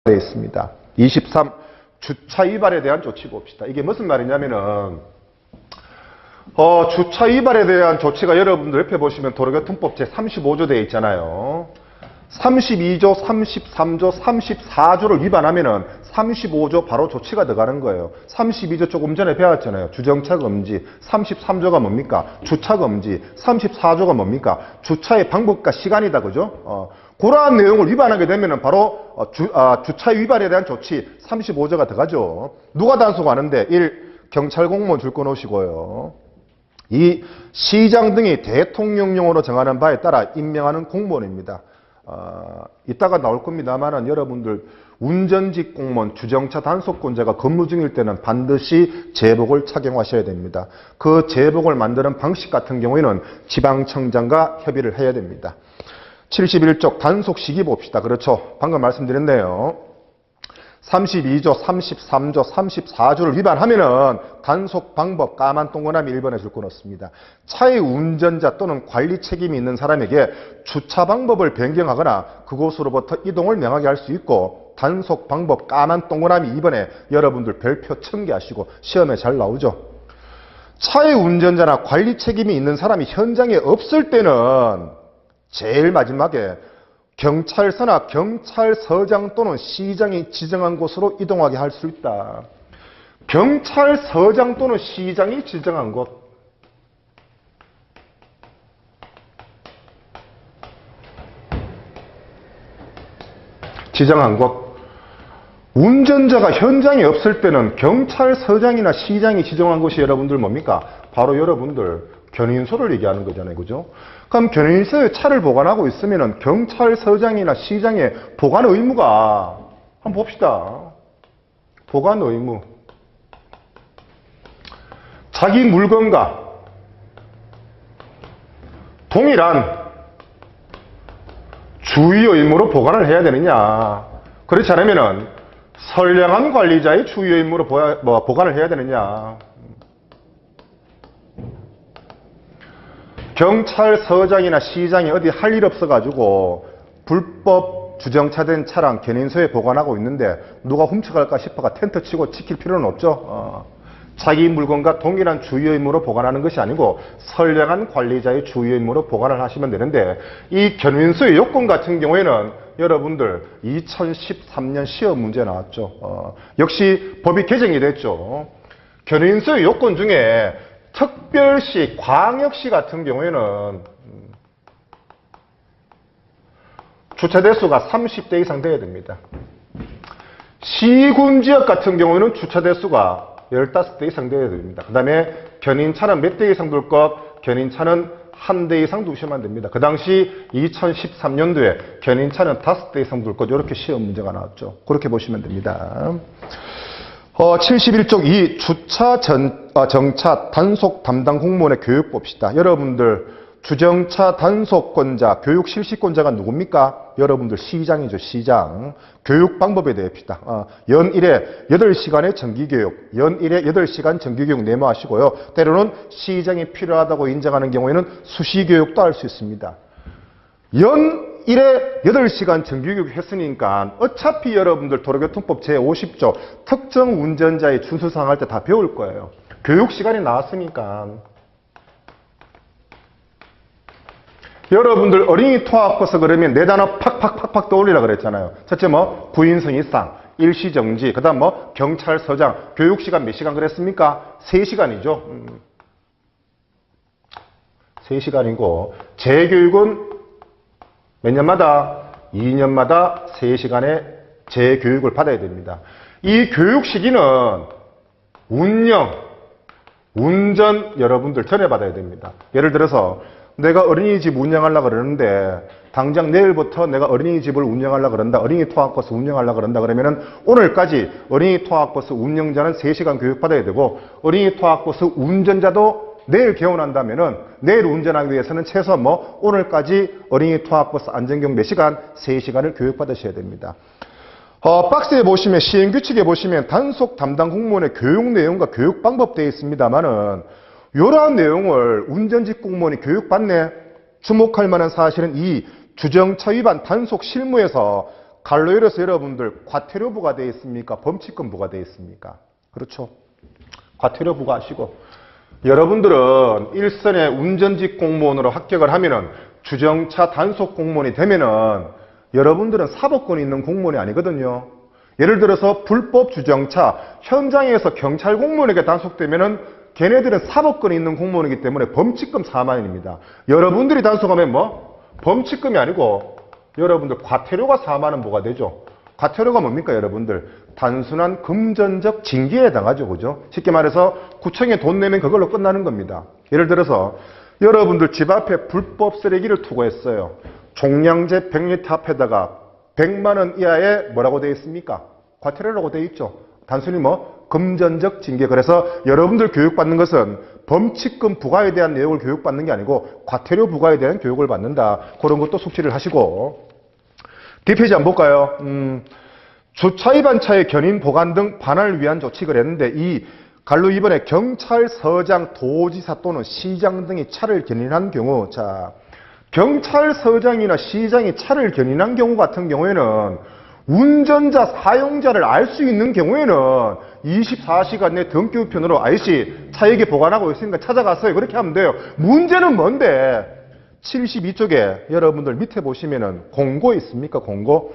되어 있습니다. 23. 주차 위반에 대한 조치 봅시다. 이게 무슨 말이냐면은 주차 위반에 대한 조치가 여러분들 옆에 보시면 도로교통법 제35조 되어 있잖아요. 32조, 33조, 34조를 위반하면은 35조 바로 조치가 들어가는 거예요. 32조 조금 전에 배웠잖아요. 주정차 금지. 33조가 뭡니까? 주차 금지. 34조가 뭡니까? 주차의 방법과 시간이다. 그죠? 그러한 내용을 위반하게 되면은 바로 주차 위반에 대한 조치 35조가 들어가죠. 누가 단속하는데? 1. 경찰 공무원 줄 꺼놓으시고요. 2. 시장 등이 대통령령으로 정하는 바에 따라 임명하는 공무원입니다. 이따가 나올 겁니다만은 여러분들 운전직 공무원, 주정차 단속권자가 근무 중일 때는 반드시 제복을 착용하셔야 됩니다. 그 제복을 만드는 방식 같은 경우에는 지방청장과 협의를 해야 됩니다. 71쪽 단속 시기 봅시다. 그렇죠. 방금 말씀드렸네요. 32조, 33조, 34조를 위반하면은 단속 방법 까만 동그라미 1번에 줄 거 넣습니다. 차의 운전자 또는 관리 책임이 있는 사람에게 주차 방법을 변경하거나 그곳으로부터 이동을 명하게 할 수 있고 단속 방법 까만 동그라미 2번에 여러분들 별표 첨기하시고 시험에 잘 나오죠. 차의 운전자나 관리 책임이 있는 사람이 현장에 없을 때는 제일 마지막에 경찰서나 경찰서장 또는 시장이 지정한 곳으로 이동하게 할 수 있다. 경찰서장 또는 시장이 지정한 곳. 지정한 곳. 운전자가 현장에 없을 때는 경찰서장이나 시장이 지정한 곳이 여러분들 뭡니까? 바로 여러분들 견인소를 얘기하는 거잖아요. 그죠? 그럼 견인소에 차를 보관하고 있으면 경찰서장이나 시장의 보관 의무가 한번 봅시다. 보관 의무. 자기 물건과 동일한 주의 의무로 보관을 해야 되느냐. 그렇지 않으면 선량한 관리자의 주의 의무로 보관을 해야 되느냐. 경찰서장이나 시장이 어디 할 일 없어가지고 불법 주정차된 차량 견인소에 보관하고 있는데 누가 훔쳐갈까 싶어가 텐트 치고 지킬 필요는 없죠. 자기 물건과 동일한 주의 의무로 보관하는 것이 아니고 선량한 관리자의 주의 의무로 보관을 하시면 되는데 이 견인소의 요건 같은 경우에는 여러분들 2013년 시험 문제 나왔죠. 역시 법이 개정이 됐죠. 견인소의 요건 중에 특별시, 광역시 같은 경우에는 주차 대수가 30대 이상 돼야 됩니다. 시군지역 같은 경우에는 주차 대수가 15대 이상 돼야 됩니다. 그 다음에 견인차는 몇 대 이상 둘 것? 견인차는 한 대 이상 두시면 됩니다. 그 당시 2013년도에 견인차는 5대 이상 둘 것. 이렇게 시험 문제가 나왔죠. 그렇게 보시면 됩니다. 71쪽 2 주차 정차 단속 담당 공무원의 교육 봅시다. 여러분들 주정차 단속권자, 교육 실시권자가 누굽니까? 여러분들 시장이죠. 시장. 교육 방법에 대해 봅시다. 연 1회 8시간의 정기교육, 연 1회 8시간 정기교육 내모하시고요. 때로는 시장이 필요하다고 인정하는 경우에는 수시교육도 할 수 있습니다. 연 1회 8시간 정기교육 했으니까 어차피 여러분들 도로교통법 제50조 특정 운전자의 준수사항 할 때 다 배울 거예요. 교육시간이 나왔으니까. 여러분들 어린이 통학버스 그러면 네 단어 팍팍팍팍 떠올리라 그랬잖아요. 첫째 구인승 이상, 일시정지, 그 다음 경찰서장, 교육시간 몇 시간 그랬습니까? 3시간이죠. 3시간이고 재교육은 몇 년마다? 2년마다 3시간의 재교육을 받아야 됩니다. 이 교육 시기는 운전 여러분들 전에 받아야 됩니다. 예를 들어서 내가 어린이집 운영하려고 그러는데 당장 내일부터 내가 어린이집을 운영하려고 그런다. 어린이 통학버스 운영하려고 그런다. 그러면은 오늘까지 어린이 통학버스 운영자는 3시간 교육받아야 되고 어린이 통학버스 운전자도 내일 개원한다면은 내일 운전하기 위해서는 최소 오늘까지 어린이 통학버스 안전교육 몇 시간? 3시간을 교육받으셔야 됩니다. 박스에 보시면 시행규칙에 보시면 단속 담당 공무원의 교육 내용과 교육 방법 되어 있습니다만은 이러한 내용을 운전직 공무원이 교육받네? 주목할 만한 사실은 이 주정차 위반 단속 실무에서 갈로 열어서 여러분들 과태료 부과되어 있습니까? 범칙금 부과되어 있습니까? 그렇죠. 과태료 부과하시고, 여러분들은 일선의 운전직 공무원으로 합격을 하면은 주정차 단속 공무원이 되면은 여러분들은 사법권이 있는 공무원이 아니거든요. 예를 들어서 불법 주정차 현장에서 경찰 공무원에게 단속되면은 걔네들은 사법권이 있는 공무원이기 때문에 범칙금 4만 원입니다. 여러분들이 단속하면 뭐? 범칙금이 아니고 여러분들 과태료가 4만 원 부과되죠. 과태료가 뭡니까 여러분들? 단순한 금전적 징계에 해당하죠. 그죠? 쉽게 말해서 구청에 돈 내면 그걸로 끝나는 겁니다. 예를 들어서 여러분들 집 앞에 불법 쓰레기를 투고했어요. 종량제 100리터 앞에다가 100만 원 이하의 뭐라고 되어 있습니까? 과태료라고 되어 있죠. 단순히 뭐 금전적 징계. 그래서 여러분들 교육받는 것은 범칙금 부과에 대한 내용을 교육받는 게 아니고 과태료 부과에 대한 교육을 받는다. 그런 것도 숙지를 하시고. 뒷페이지 한번 볼까요? 주차 위반차의 견인 보관 등 반환을 위한 조치를 했는데 이 갈로 이번에 경찰서장, 도지사 또는 시장 등이 차를 견인한 경우, 자, 경찰서장이나 시장이 차를 견인한 경우 같은 경우에는 운전자, 사용자를 알 수 있는 경우에는 24시간 내 등기우편으로 아저씨 차 여기 보관하고 있으니까 찾아가세요. 그렇게 하면 돼요. 문제는 뭔데? 72쪽에 여러분들 밑에 보시면은 공고 있습니까? 공고.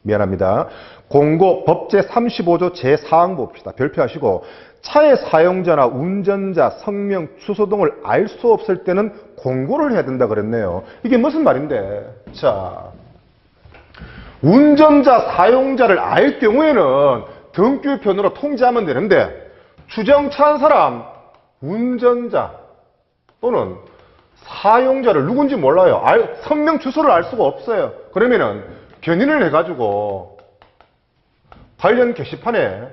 미안합니다. 공고 법제 35조 제4항 봅시다. 별표하시고 차의 사용자나 운전자 성명, 주소 등을 알 수 없을 때는 공고를 해야 된다 그랬네요. 이게 무슨 말인데? 자, 운전자, 사용자를 알 경우에는 등기우편으로 통지하면 되는데 주정차 한 사람, 운전자 또는 사용자를 누군지 몰라요. 성명, 주소를 알 수가 없어요. 그러면은 견인을 해가지고 관련 게시판에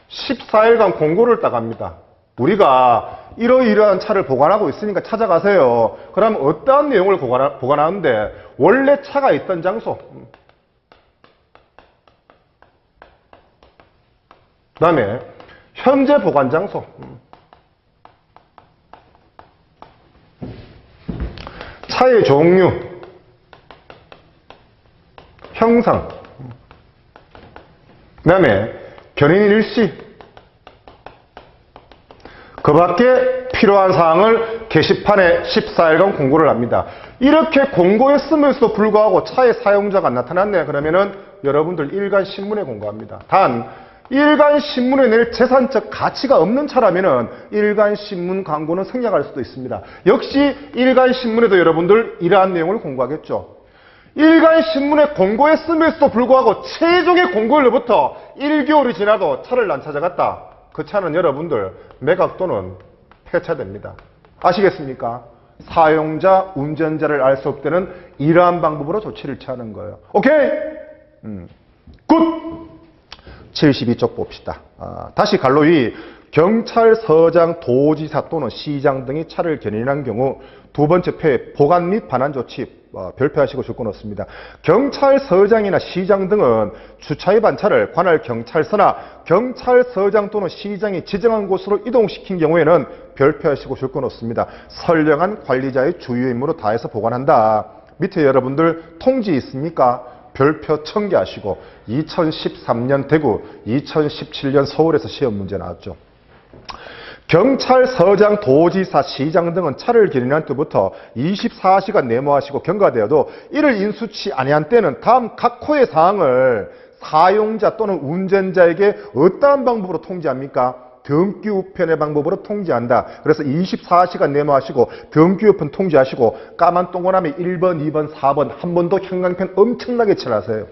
14일간 공고를 따갑니다. 우리가 이러이러한 차를 보관하고 있으니까 찾아가세요. 그럼 어떠한 내용을 보관하는데 원래 차가 있던 장소, 그 다음에 현재 보관 장소, 차의 종류, 형상, 그 다음에 견인 일시, 그 밖에 필요한 사항을 게시판에 14일간 공고를 합니다. 이렇게 공고했음에도 불구하고 차의 사용자가 나타났네. 그러면은 여러분들 일간 신문에 공고합니다. 단 일간 신문에 낼 재산적 가치가 없는 차라면은 일간 신문 광고는 생략할 수도 있습니다. 역시 일간 신문에도 여러분들 이러한 내용을 공고하겠죠. 일간 신문에 공고했음에도 불구하고 최종의 공고일로부터 1개월이 지나도 차를 안 찾아갔다. 그 차는 여러분들 매각 또는 폐차됩니다. 아시겠습니까? 사용자, 운전자를 알 수 없을 때는 이러한 방법으로 조치를 취하는 거예요. 오케이? 굿! 72쪽 봅시다. 다시 갈로 이 경찰서장, 도지사 또는 시장 등이 차를 견인한 경우 두 번째 표에 보관 및 반환 조치 별표하시고 조건 없습니다. 경찰서장이나 시장 등은 주차 위반 차를 관할 경찰서나 경찰서장 또는 시장이 지정한 곳으로 이동시킨 경우에는 별표하시고 조건 없습니다. 선량한 관리자의 주요 임무로 다해서 보관한다. 밑에 여러분들 통지 있습니까? 별표 청기하시고 2013년 대구, 2017년 서울에서 시험 문제 나왔죠. 경찰서장, 도지사, 시장 등은 차를 견인한 때부터 24시간 내모하시고 경과되어도 이를 인수치 아니한 때는 다음 각 호의 사항을 사용자 또는 운전자에게 어떠한 방법으로 통지합니까? 등기우편의 방법으로 통지한다. 그래서 24시간 내모하시고 등기우편 통지하시고 까만 동그라미 1번, 2번, 4번 한 번 더 형광펜 엄청나게 칠하세요.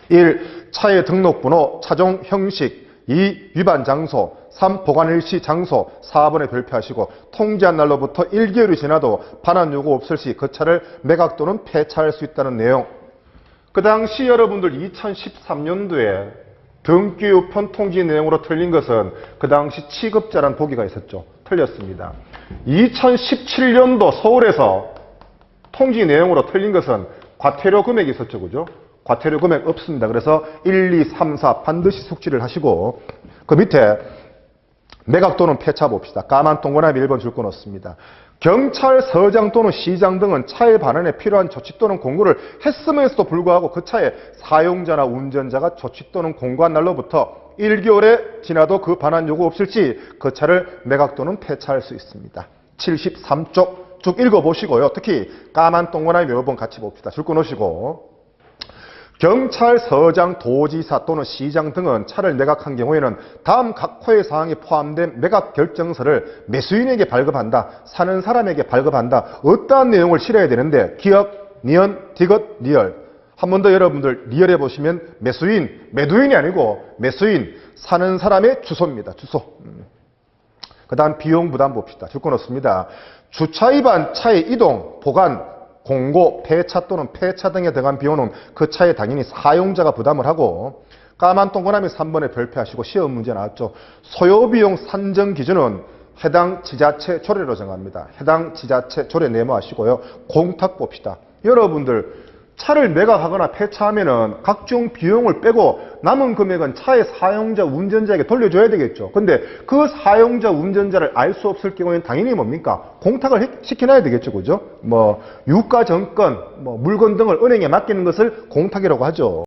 1. 차의 등록번호, 차종, 형식. 2. 위반 장소. 3. 보관일시 장소. 4번에 별표하시고 통지한 날로부터 1개월이 지나도 반환 요구 없을 시 그 차를 매각 또는 폐차할 수 있다는 내용. 그 당시 여러분들 2013년도에 등기우편 통지 내용으로 틀린 것은 그 당시 취급자란 보기가 있었죠. 틀렸습니다. 2017년도 서울에서 통지 내용으로 틀린 것은 과태료 금액이 있었죠. 그죠? 과태료 금액 없습니다. 그래서 1, 2, 3, 4 반드시 숙지를 하시고 그 밑에 매각 또는 폐차 봅시다. 까만 동그라미 1번 줄 거 넣습니다. 경찰서장 또는 시장 등은 차의 반환에 필요한 조치 또는 공고를 했음에도 불구하고 그 차에 사용자나 운전자가 조치 또는 공고한 날로부터 1개월에 지나도 그 반환 요구 없을지 그 차를 매각 또는 폐차할 수 있습니다. 73쪽 쭉 읽어보시고요. 특히 까만 동그라미 5번 같이 봅시다. 줄 거 넣으시고 경찰서장, 도지사 또는 시장 등은 차를 매각한 경우에는 다음 각호의 사항이 포함된 매각 결정서를 매수인에게 발급한다. 사는 사람에게 발급한다. 어떠한 내용을 실어야 되는데 기억, 니은, 디귿, 리얼. 한 번 더 여러분들 리얼해 보시면 매수인, 매도인이 아니고 매수인, 사는 사람의 주소입니다. 주소. 그 다음 비용 부담 봅시다. 줄 거 넣습니다. 주차 위반 차의 이동, 보관, 공고, 폐차 또는 폐차 등에 들어간 비용은 그 차에 당연히 사용자가 부담을 하고 까만 동그라미 3번에 별표하시고 시험 문제 나왔죠. 소요비용 산정 기준은 해당 지자체 조례로 정합니다. 해당 지자체 조례 네모하시고요. 공탁 봅시다. 여러분들 차를 매각하거나 폐차하면은 각종 비용을 빼고 남은 금액은 차의 사용자 운전자에게 돌려줘야 되겠죠. 근데 그 사용자 운전자를 알 수 없을 경우에는 당연히 뭡니까? 공탁을 시켜놔야 되겠죠. 그죠? 유가 정권, 물건 등을 은행에 맡기는 것을 공탁이라고 하죠.